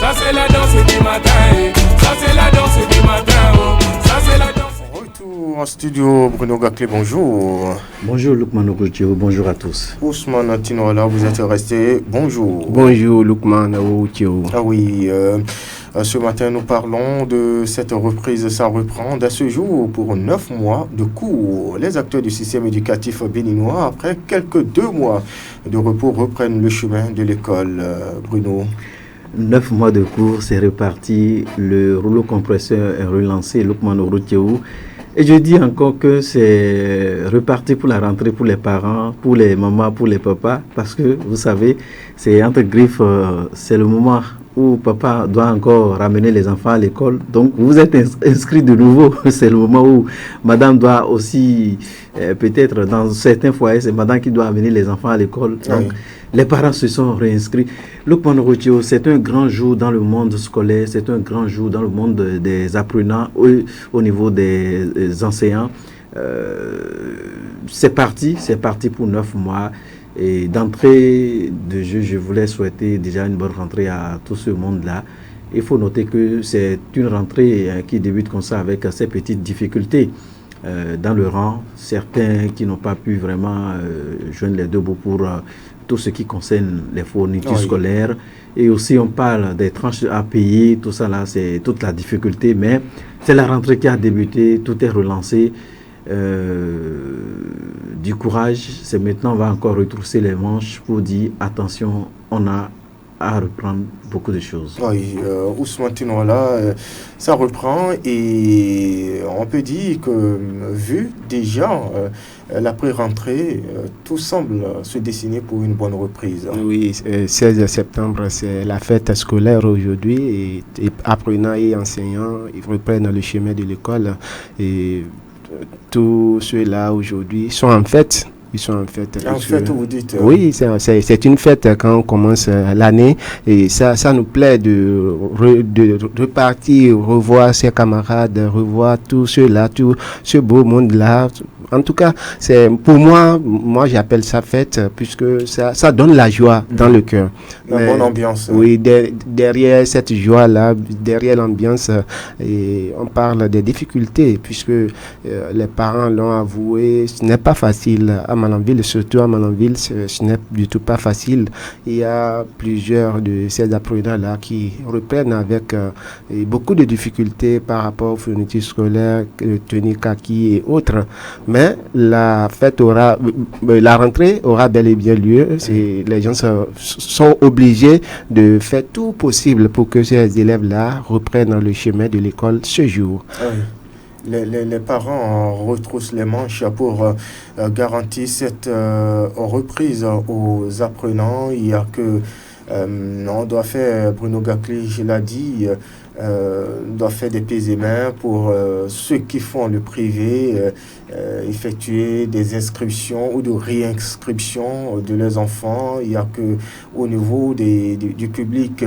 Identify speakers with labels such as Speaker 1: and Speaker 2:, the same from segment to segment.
Speaker 1: Ça c'est la danse du matin, ça c'est la danse du matin, oh. Ça c'est la danse.
Speaker 2: Retour en studio, Bruno Gaclé, bonjour.
Speaker 3: Bonjour Lukman Ogoutio, bonjour à tous.
Speaker 2: Ousmane Tinoala, vous êtes resté, bonjour.
Speaker 4: Bonjour Lukman Ogoutio.
Speaker 2: Ah oui, ce matin nous parlons de cette reprise, ça reprend à ce jour pour 9 mois de cours. Les acteurs du système éducatif béninois, après quelques 2 mois de repos, reprennent le chemin de l'école, Bruno.
Speaker 3: 9 mois de cours, c'est reparti, le rouleau compresseur est relancé, Lukman Ogoutio. Et je dis encore que c'est reparti pour la rentrée pour les parents, pour les mamans, pour les papas, parce que vous savez, c'est entre griffes, c'est le moment où papa doit encore ramener les enfants à l'école. Donc vous êtes inscrit de nouveau, c'est le moment où madame doit aussi, peut-être dans certains foyers, c'est madame qui doit amener les enfants à l'école. Donc oui. Les parents se sont réinscrits. Lukman Ogoutio, c'est un grand jour dans le monde scolaire, c'est un grand jour dans le monde des apprenants, au niveau des enseignants. C'est parti pour 9 mois. Et d'entrée de jeu, je voulais souhaiter déjà une bonne rentrée à tout ce monde-là. Il faut noter que c'est une rentrée qui débute comme ça avec ces petites difficultés dans le rang. Certains qui n'ont pas pu vraiment joindre les deux bouts pour tout ce qui concerne les fournitures scolaires. Et aussi on parle des tranches à payer, tout ça là, c'est toute la difficulté. Mais c'est la rentrée qui a débuté, tout est relancé. Du courage, c'est maintenant on va encore retrousser les manches pour dire attention, on a à reprendre beaucoup de choses.
Speaker 2: Oui, Ousmane Tinoala, ça reprend et on peut dire que vu déjà la pré-rentrée, tout semble se dessiner pour une bonne reprise.
Speaker 4: Oui, 16 septembre, c'est la fête scolaire aujourd'hui et apprenants et enseignants, ils reprennent le chemin de l'école et tous ceux-là aujourd'hui sont en fête. Ils sont en fête.
Speaker 2: En fait, vous dites.
Speaker 4: Oui, c'est une fête quand on commence l'année et ça nous plaît de repartir, revoir ses camarades, revoir tout ceux-là, tout ce beau monde-là. En tout cas, c'est pour moi j'appelle ça fête puisque ça donne la joie dans le cœur.
Speaker 2: Une bonne ambiance.
Speaker 4: Oui, derrière cette joie-là, derrière l'ambiance, et on parle des difficultés puisque les parents l'ont avoué, ce n'est pas facile à Malanville, surtout à Malanville, ce n'est du tout pas facile. Il y a plusieurs de ces apprenants-là qui reprennent avec beaucoup de difficultés par rapport aux fournitures scolaires, tenue kaki et autres. Mais la rentrée aura bel et bien lieu. Les gens sont obligés de faire tout possible pour que ces élèves-là reprennent le chemin de l'école ce jour.
Speaker 2: Oui. Les parents retroussent les manches pour garantir cette reprise aux apprenants. Il y a que on doit faire, Bruno Gaclé, je l'ai dit, doit faire des pieds et mains pour ceux qui font le privé, effectuer des inscriptions ou de réinscriptions de leurs enfants. Il y a que au niveau du public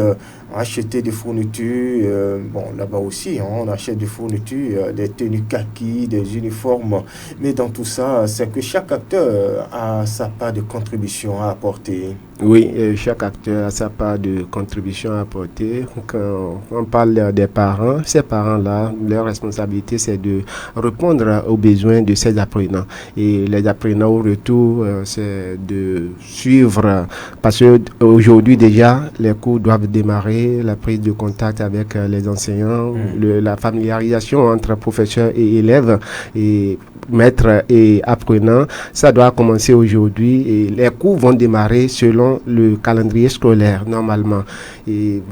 Speaker 2: acheter des fournitures, bon là-bas aussi on achète des fournitures, des tenues kaki, des uniformes, mais dans tout ça c'est que chaque acteur a sa part de contribution à apporter.
Speaker 4: Oui, chaque acteur a sa part de contribution à apporter. Quand on parle des parents, ces parents-là, leur responsabilité c'est de répondre aux besoins de ces apprenants. Et les apprenants au retour, c'est de suivre, parce qu'aujourd'hui déjà, les cours doivent démarrer, la prise de contact avec les enseignants, la familiarisation entre professeurs et élèves, et maîtres et apprenants, ça doit commencer aujourd'hui et les cours vont démarrer selon le calendrier scolaire normalement. Et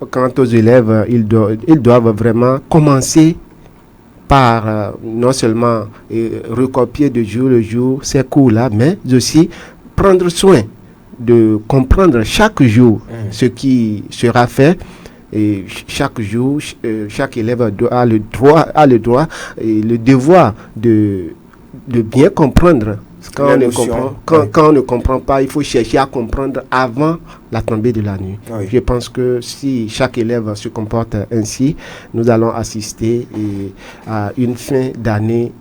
Speaker 4: quant aux élèves, ils doivent vraiment commencer par non seulement recopier de jour le jour ces cours-là, mais aussi prendre soin de comprendre chaque jour ce qui sera fait. Et chaque jour, chaque élève a le droit et le devoir de bien comprendre. Quand on ne comprend pas, il faut chercher à comprendre avant la tombée de la nuit. Oui. Je pense que si chaque élève se comporte ainsi, nous allons assister à une fin d'année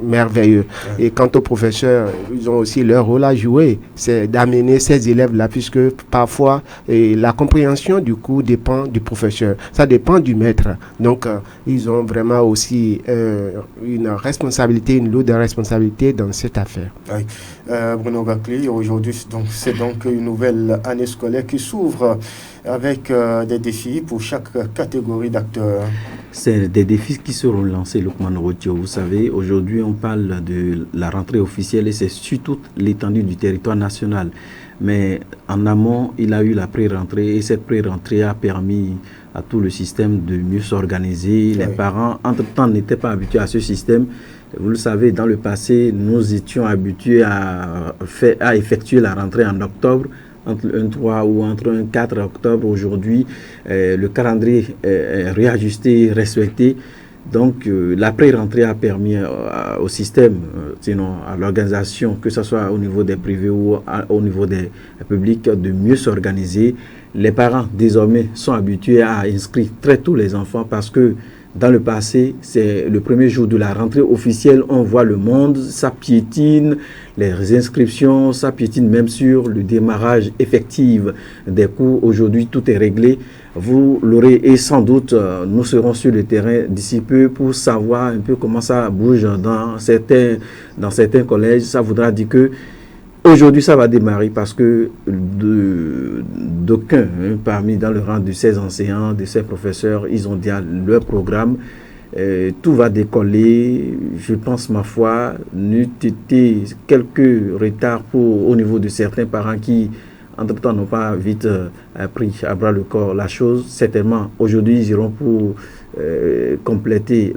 Speaker 4: merveilleux. Et quant aux professeurs, ils ont aussi leur rôle à jouer, c'est d'amener ces élèves-là, puisque parfois la compréhension du cours dépend du professeur, ça dépend du maître. Donc, ils ont vraiment aussi une responsabilité, une lourde responsabilité dans cette affaire.
Speaker 2: Oui. Bruno Gakli, aujourd'hui, c'est donc une nouvelle année scolaire qui s'ouvre avec des défis pour chaque catégorie d'acteurs.
Speaker 3: C'est des défis qui seront lancés, Lukman Orotio. Vous savez, aujourd'hui, on parle de la rentrée officielle et c'est sur toute l'étendue du territoire national. Mais en amont, il a eu la pré-rentrée et cette pré-rentrée a permis à tout le système de mieux s'organiser. Les parents, entre-temps, n'étaient pas habitués à ce système. Vous le savez, dans le passé, nous étions habitués à effectuer la rentrée en octobre, entre le 1-3 ou entre un 4 octobre. Aujourd'hui, le calendrier est réajusté, respecté. Donc, la pré-rentrée a permis au système, sinon à l'organisation, que ce soit au niveau des privés ou au niveau des publics, de mieux s'organiser. Les parents, désormais, sont habitués à inscrire très tôt les enfants parce que dans le passé, c'est le premier jour de la rentrée officielle, on voit le monde, ça piétine, les inscriptions, ça piétine même sur le démarrage effectif des cours. Aujourd'hui, tout est réglé. Vous l'aurez et sans doute, nous serons sur le terrain d'ici peu pour savoir un peu comment ça bouge dans certains collèges. Ça voudra dire que aujourd'hui, ça va démarrer parce que d'aucuns, parmi dans le rang de ces enseignants, de ces professeurs, ils ont déjà leur programme. Tout va décoller. Je pense, ma foi, n'eût été quelques retards au niveau de certains parents qui, entre-temps, n'ont pas vite pris à bras le corps la chose. Certainement, aujourd'hui, ils iront pour compléter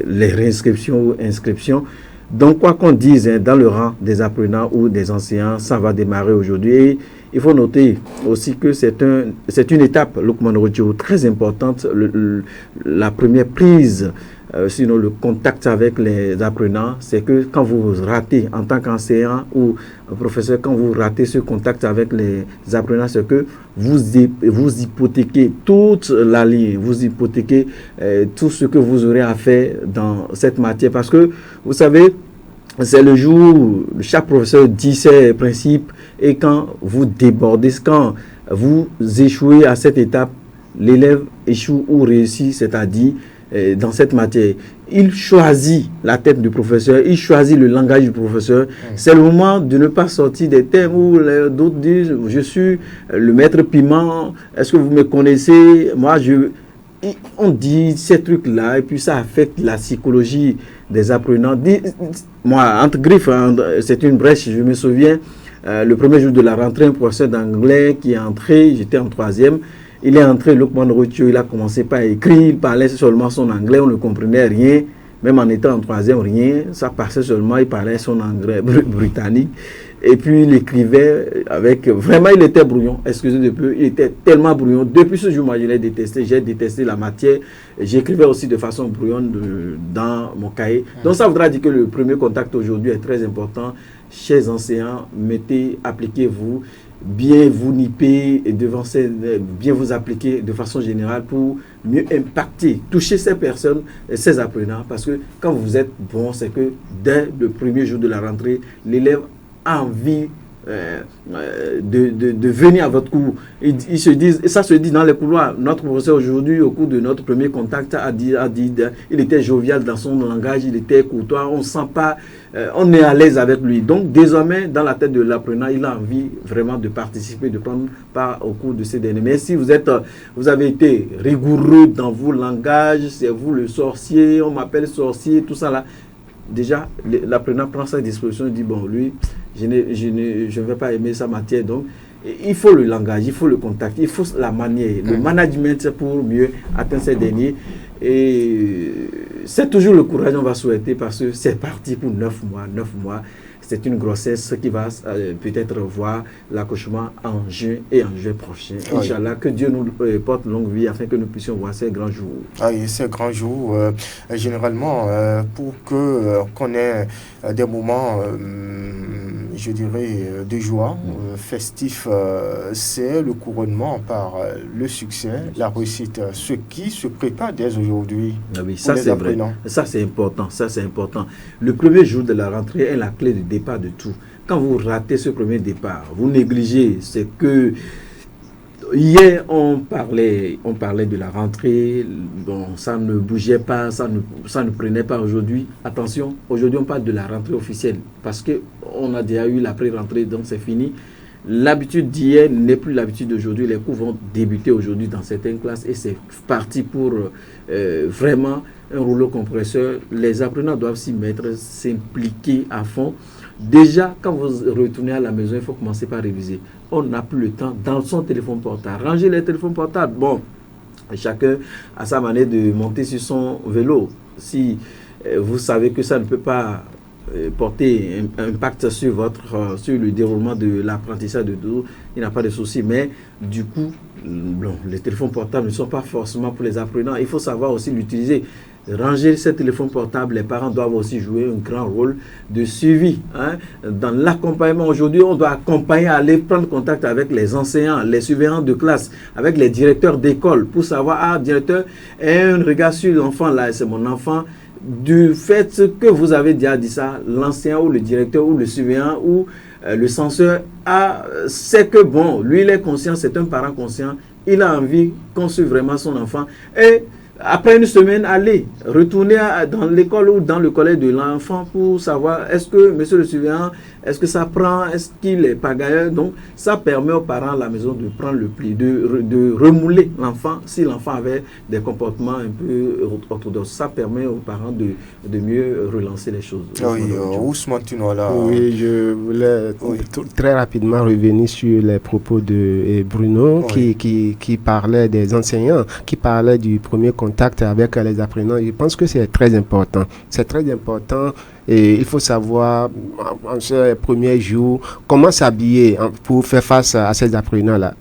Speaker 3: les réinscriptions ou inscriptions. Donc, quoi qu'on dise, dans le rang des apprenants ou des enseignants, ça va démarrer aujourd'hui. Et il faut noter aussi que c'est une étape, Lukman Orotio, très importante. La première prise, sinon le contact avec les apprenants, c'est que quand vous ratez en tant qu'enseignant ou professeur, quand vous ratez ce contact avec les apprenants, c'est que vous hypothéquez toute la ligne, vous hypothéquez tout ce que vous aurez à faire dans cette matière. Parce que, vous savez, c'est le jour où chaque professeur dit ses principes et quand vous débordez, quand vous échouez à cette étape, l'élève échoue ou réussit, c'est-à-dire dans cette matière. Il choisit la tête du professeur, il choisit le langage du professeur. C'est le moment de ne pas sortir des thèmes où d'autres disent « je suis le maître piment, est-ce que vous me connaissez ?» Moi, on dit ces trucs-là et puis ça affecte la psychologie des apprenants. Moi, entre griffes, c'est une brèche, je me souviens, le premier jour de la rentrée, un professeur d'anglais qui est entré, j'étais en 3e, il est entré, Lukman Orotio, il a commencé par écrire, il parlait seulement son anglais, on ne comprenait rien, même en étant en 3e, rien, ça passait seulement, il parlait son anglais britannique. Et puis il écrivait avec... Vraiment, il était brouillon, excusez de peu, il était tellement brouillon. Depuis ce jour, moi, je l'ai détesté, j'ai détesté la matière. J'écrivais aussi de façon brouillonne dans mon cahier. Donc ça voudra dire que le premier contact aujourd'hui est très important. Chers enseignants, appliquez-vous, bien vous nipper devant bien vous appliquer de façon générale pour mieux impacter, toucher ces personnes, ces apprenants. Parce que quand vous êtes bon, c'est que dès le premier jour de la rentrée, l'élève envie de venir à votre cours. Ils se disent, et ça se dit dans les couloirs. Notre professeur aujourd'hui, au cours de notre premier contact, a dit il était jovial dans son langage, il était courtois, on sent pas, on est à l'aise avec lui. Donc désormais, dans la tête de l'apprenant, il a envie vraiment de participer, de prendre part au cours de ces derniers. Mais si vous avez été rigoureux dans vos langages, c'est vous le sorcier, on m'appelle sorcier, tout ça là, déjà, l'apprenant prend sa disposition et dit, bon, lui, je ne vais pas aimer sa matière. Donc, il faut le langage, il faut le contact, il faut la manière, le management pour mieux atteindre ces derniers. Et c'est toujours le courage qu'on va souhaiter parce que c'est parti pour 9 mois. 9 mois, c'est une grossesse qui va peut-être voir l'accouchement en juin et en juillet prochain. Oui. Inch'Allah, que Dieu nous porte longue vie afin que nous puissions voir ces grands jours.
Speaker 2: Ah, et ces grands jours, généralement, pour qu'on ait des moments, je dirais, de joie, festif, c'est le couronnement par le succès, la réussite, ce qui se prépare dès aujourd'hui.
Speaker 3: Ah oui,
Speaker 2: pour
Speaker 3: ça
Speaker 2: les
Speaker 3: c'est vrai.
Speaker 2: apprenants.
Speaker 3: Ça c'est important. Ça c'est important. Le premier jour de la rentrée est la clé de départ de tout. Quand vous ratez ce premier départ, vous négligez ce que hier on parlait de la rentrée. Bon, ça ne bougeait pas, ça ne prenait pas aujourd'hui. Attention, aujourd'hui on parle de la rentrée officielle parce que on a déjà eu la pré-rentrée, donc c'est fini. L'habitude d'hier n'est plus l'habitude d'aujourd'hui. Les cours vont débuter aujourd'hui dans certaines classes et c'est parti pour vraiment un rouleau compresseur. Les apprenants doivent s'y mettre, s'impliquer à fond. Déjà, quand vous retournez à la maison, il faut commencer par réviser. On n'a plus le temps dans son téléphone portable. Ranger les téléphones portables. Bon, chacun a sa manière de monter sur son vélo. Si vous savez que ça ne peut pas porter un impact sur le déroulement de l'apprentissage de tout, il n'y a pas de souci. Mais du coup, les téléphones portables ne sont pas forcément pour les apprenants. Il faut savoir aussi l'utiliser. Ranger ces téléphones portables, les parents doivent aussi jouer un grand rôle de suivi. Dans l'accompagnement, aujourd'hui, on doit accompagner, aller prendre contact avec les enseignants, les surveillants de classe, avec les directeurs d'école pour savoir, directeur, un regard sur l'enfant, là, c'est mon enfant. Du fait que vous avez déjà dit ça, l'enseignant ou le directeur ou le surveillant ou le censeur sait que bon, lui il est conscient, c'est un parent conscient, il a envie qu'on suive vraiment son enfant et après une semaine, allez, retourner dans l'école ou dans le collège de l'enfant pour savoir est-ce que, monsieur le surveillant, est-ce que ça prend, est-ce qu'il est pagailleur. Donc, ça permet aux parents à la maison de prendre le pli, de remouler l'enfant si l'enfant avait des comportements un peu orthodoxes. Ça permet aux parents de mieux relancer les choses.
Speaker 2: Oui, Ousmane Tinola.
Speaker 4: Oui, je voulais très rapidement revenir sur les propos de Bruno qui parlait des enseignants, qui parlait du premier contact avec les apprenants. Je pense que c'est très important. C'est très important et il faut savoir en ce premier jour comment s'habiller pour faire face à ces apprenants-là.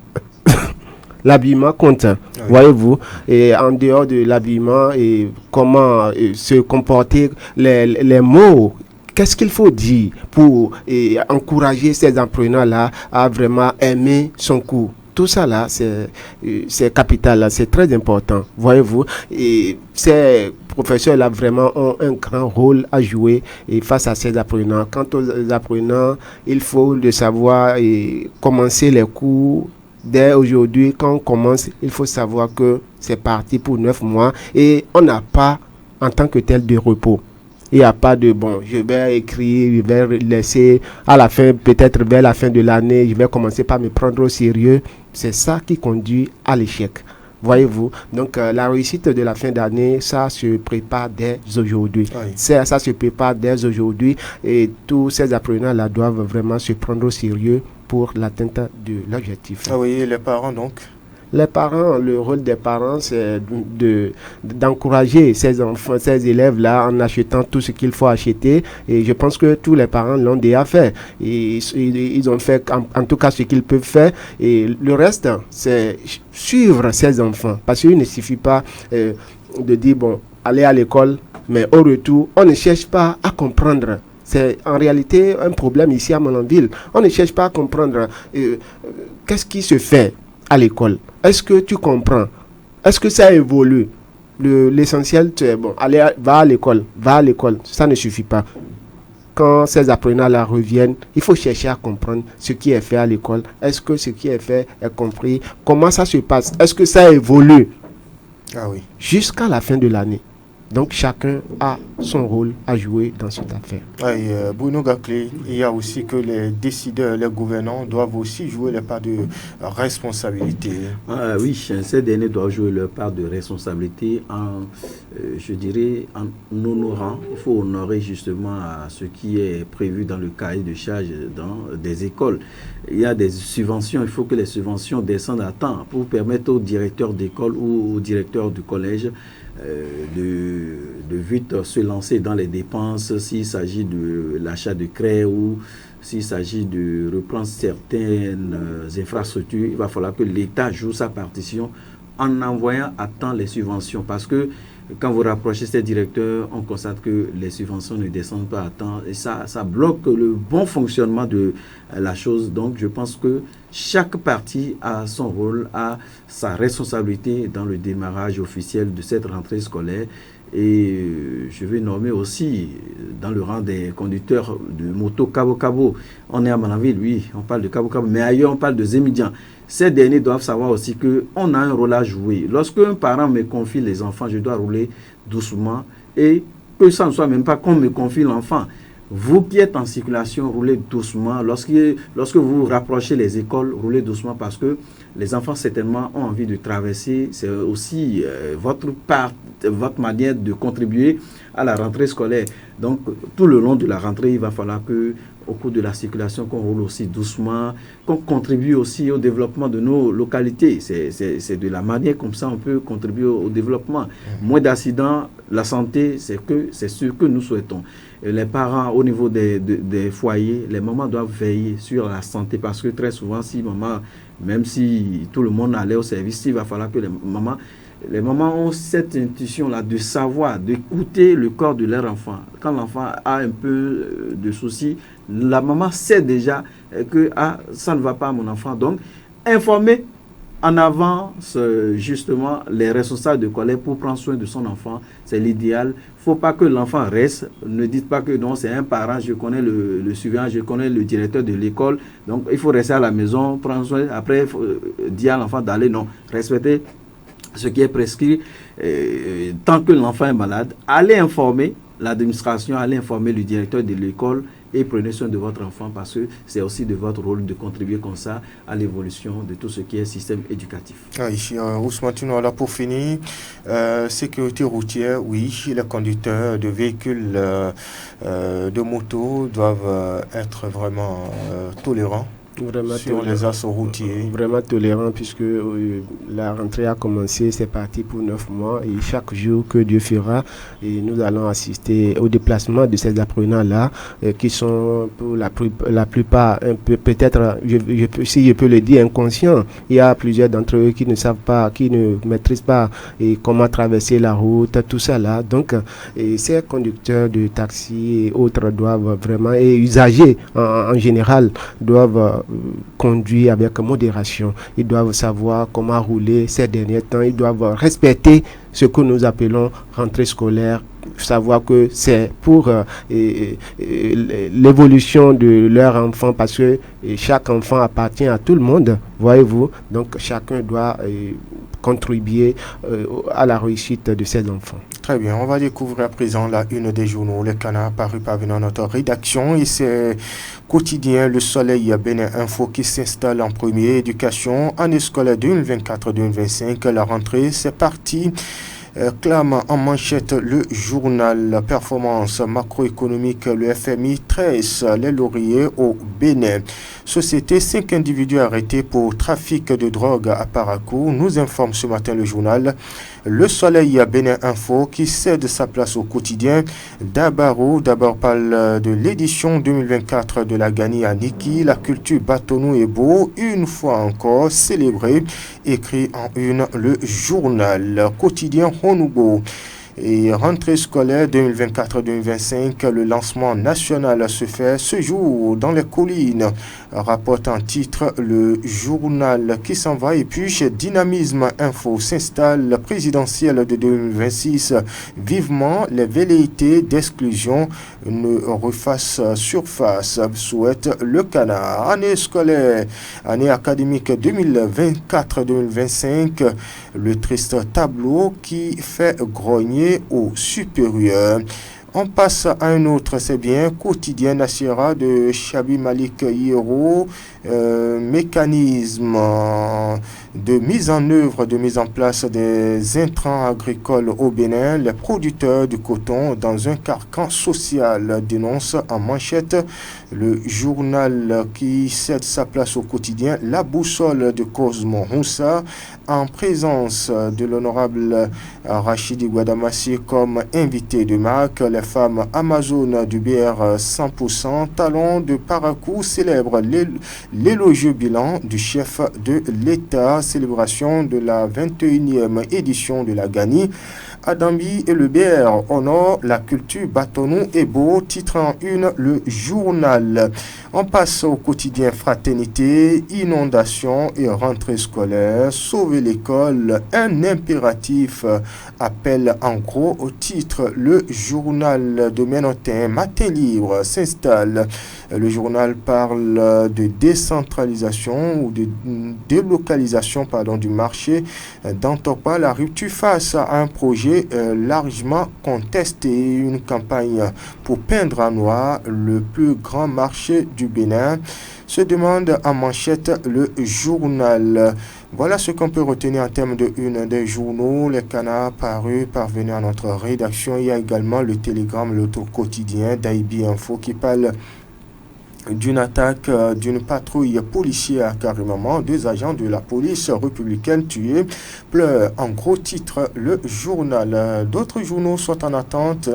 Speaker 4: L'habillement compte, voyez-vous, et en dehors de l'habillement, et comment se comporter, les mots. Qu'est-ce qu'il faut dire pour encourager ces apprenants-là à vraiment aimer son cours? Tout ça là, c'est capital, là, c'est très important, voyez-vous. Et ces professeurs-là vraiment ont un grand rôle à jouer face à ces apprenants. Quant aux apprenants, il faut le savoir et commencer les cours. Dès aujourd'hui, quand on commence, il faut savoir que c'est parti pour 9 mois et on n'a pas en tant que tel de repos. Il n'y a pas de, je vais écrire, je vais laisser à la fin, peut-être vers la fin de l'année, je vais commencer par me prendre au sérieux. C'est ça qui conduit à l'échec. Voyez-vous, donc la réussite de la fin d'année, ça se prépare dès aujourd'hui. Oui. Ça se prépare dès aujourd'hui et tous ces apprenants-là doivent vraiment se prendre au sérieux pour l'atteinte de l'objectif.
Speaker 2: Ah oui, les parents donc?
Speaker 4: Les parents, le rôle des parents, c'est d'encourager ces enfants, ces élèves-là en achetant tout ce qu'il faut acheter. Et je pense que tous les parents l'ont déjà fait. Et ils ont fait en tout cas ce qu'ils peuvent faire. Et le reste, c'est suivre ces enfants. Parce qu'il ne suffit pas de dire, allez à l'école, mais au retour, on ne cherche pas à comprendre. C'est en réalité un problème ici à Malanville. On ne cherche pas à comprendre qu'est-ce qui se fait à l'école. Est-ce que tu comprends? Est-ce que ça évolue? L'essentiel, c'est allez, va à l'école. Ça ne suffit pas. Quand ces apprenants-là reviennent, il faut chercher à comprendre ce qui est fait à l'école. Est-ce que ce qui est fait est compris? Comment ça se passe? Est-ce que ça évolue?
Speaker 2: Ah oui.
Speaker 4: Jusqu'à la fin de l'année. Donc chacun a son rôle à jouer dans cette affaire.
Speaker 2: Bruno Gaclé, il y a aussi que les décideurs, les gouvernants doivent aussi jouer leur part de responsabilité.
Speaker 3: Oui, ces derniers doivent jouer leur part de responsabilité je dirais, en honorant. Il faut honorer justement ce qui est prévu dans le cahier de charge dans des écoles. Il y a des subventions, il faut que les subventions descendent à temps pour permettre aux directeurs d'école ou aux directeurs du collège de vite se lancer dans les dépenses s'il s'agit de l'achat de craie ou s'il s'agit de reprendre certaines infrastructures. Il va falloir que l'État joue sa partition en envoyant à temps les subventions parce que Quand vous rapprochez ces directeurs, on constate que les subventions ne descendent pas à temps et ça bloque le bon fonctionnement de la chose. Donc, je pense que chaque partie a son rôle, a sa responsabilité dans le démarrage officiel de cette rentrée scolaire. Et je vais nommer aussi dans le rang des conducteurs de moto Cabo Cabo. On est à Manaville, oui, on parle de Cabo Cabo, mais ailleurs on parle de Zémidian. Ces derniers doivent savoir aussi qu'on a un rôle à jouer. Lorsque un parent me confie les enfants, je dois rouler doucement et que ça ne soit même pas qu'on me confie l'enfant. Vous qui êtes en circulation, roulez doucement. Lorsque vous rapprochez les écoles, roulez doucement parce que les enfants certainement ont envie de traverser. C'est aussi votre manière de contribuer à la rentrée scolaire. Donc tout le long de la rentrée, il va falloir que au cours de la circulation, qu'on roule aussi doucement, qu'on contribue aussi au développement de nos localités. C'est de la manière comme ça on peut contribuer au développement. Moins d'accidents, la santé, c'est ce que nous souhaitons. Et les parents, au niveau des foyers, les mamans doivent veiller sur la santé parce que très souvent, même si tout le monde allait au service, il va falloir que les mamans ont cette intuition-là de savoir, d'écouter le corps de leur enfant. Quand l'enfant a un peu de soucis, la maman sait déjà que ça ne va pas à mon enfant. Donc, informer en avance justement les responsables de collège pour prendre soin de son enfant, c'est l'idéal. Il ne faut pas que l'enfant reste. Ne dites pas que non, c'est un parent, je connais le suivant, je connais le directeur de l'école. Donc, il faut rester à la maison, prendre soin. Après, il faut dire à l'enfant d'aller. Non, respecter ce qui est prescrit, tant que l'enfant est malade, allez informer l'administration, allez informer le directeur de l'école et prenez soin de votre enfant parce que c'est aussi de votre rôle de contribuer comme ça à l'évolution de tout ce qui est système éducatif.
Speaker 2: Ici, Ousmane Tuno, là pour finir, sécurité routière, oui, les conducteurs de véhicules de moto doivent être vraiment tolérants.
Speaker 4: Vraiment
Speaker 2: sur les axes routiers.
Speaker 4: Vraiment tolérant puisque la rentrée a commencé, c'est parti pour 9 mois et chaque jour que Dieu fera, et nous allons assister au déplacement de ces apprenants-là qui sont pour la plupart peut-être, si je peux le dire, inconscients. Il y a plusieurs d'entre eux qui ne savent pas, qui ne maîtrisent pas comment traverser la route, tout ça là. Donc, ces conducteurs de taxi et autres doivent vraiment, et usagers en général, doivent conduire avec modération. Ils doivent savoir comment rouler ces derniers temps. Ils doivent respecter ce que nous appelons rentrée scolaire, savoir que c'est pour l'évolution de leur enfant parce que chaque enfant appartient à tout le monde, voyez-vous. Donc chacun doit contribuer à la réussite de ses enfants.
Speaker 2: Très bien, on va découvrir à présent la une des journaux, le Canard paru parvenant à notre rédaction et c'est quotidien Le Soleil Bénin Info qui s'installe en premier. Éducation, année scolaire 2024-2025, la rentrée, c'est parti. Clame en manchette le journal Performance macroéconomique, le FMI tresse les lauriers au Bénin. Société, 5 individus arrêtés pour trafic de drogue à Parakou, nous informe ce matin le journal Le Soleil Bénin Info qui cède sa place au quotidien. D'abord parle de l'édition 2024 de la Gani à Niki, la culture Batonou et Beau, une fois encore célébrée, écrit en une le journal quotidien Honoubo. Et rentrée scolaire 2024-2025, le lancement national se fait ce jour dans les collines, rapporte en titre le journal qui s'en va. Et puis chez Dynamisme Info s'installe présidentielle de 2026, vivement les velléités d'exclusion ne refassent surface, souhaite le Canard. Année scolaire, année académique 2024-2025, le triste tableau qui fait grogner au supérieur. On passe à un autre, c'est bien, quotidien Nassira de Chabi Malik Hiro, mécanisme de mise en œuvre, de mise en place des intrants agricoles au Bénin. Les producteurs du coton dans un carcan social, dénonce en manchette le journal qui cède sa place au quotidien. La boussole de Cosmo Roussa, en présence de l'honorable Rachidi Guadamassi comme invité de marque. Les femme amazone du BR 100%. Talon de Parakou célèbre l'élogieux bilan du chef de l'État. Célébration de la 21e édition de la Gani. Adambi et le BR honorent la culture Batonou et Beau, titre en une le journal. On passe au quotidien Fraternité, inondation et rentrée scolaire, sauver l'école, un impératif, appel en gros au titre le journal de Ménotin, Matin Libre s'installe. Le journal parle de décentralisation ou de délocalisation du marché d'Antopa, la rupture face à un projet largement contesté, une campagne pour peindre en noir le plus grand marché du Bénin, se demande en manchette le journal. Voilà ce qu'on peut retenir en termes de une des journaux, les canards parvenus à notre rédaction. Il y a également le télégramme, l'autre quotidien d'Aibi Info qui parle d'une attaque d'une patrouille policière carrément, 2 agents de la police républicaine tués, pleure en gros titre le journal. D'autres journaux sont en attente,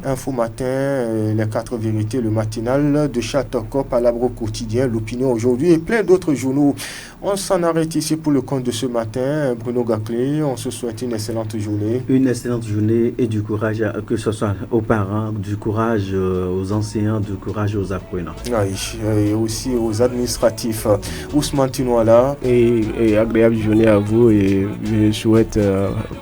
Speaker 2: Info Matin, les 4 vérités, le matinal de Châteaucop, Palabro quotidien, l'opinion aujourd'hui et plein d'autres journaux. On s'en arrête ici pour le compte de ce matin. Bruno Gaclé, on se souhaite une excellente journée.
Speaker 3: Une excellente journée et du courage, que ce soit aux parents, du courage aux enseignants, du courage aux apprenants.
Speaker 2: Oui, et aussi aux administratifs. Ousmane Tinouala.
Speaker 4: Et agréable journée à vous et je souhaite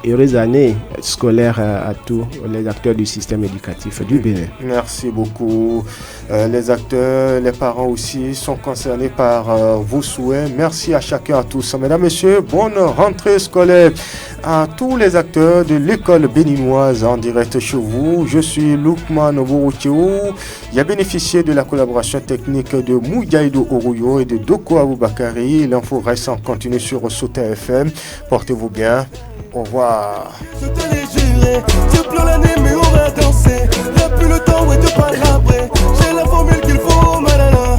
Speaker 4: heureuse année scolaire à tous les acteurs du système éducatif du Bénin.
Speaker 2: Merci beaucoup. Les acteurs, les parents aussi sont concernés par vos souhaits. Merci à chacun, à tous. Mesdames, Messieurs, bonne rentrée scolaire à tous les acteurs de l'école béninoise en direct chez vous. Je suis Lukman Bouroucheou. J'ai bénéficié de la collaboration technique de Mouyaïdo Oruyo et de Doko Aboubakari. L'info reste en continu sur Sautin FM. Portez-vous bien. Au revoir.
Speaker 5: Je te l'ai juré, je pleure l'année mais on va danser. Y'a plus le temps, ouais, de parler après. J'ai la formule qu'il faut, malala.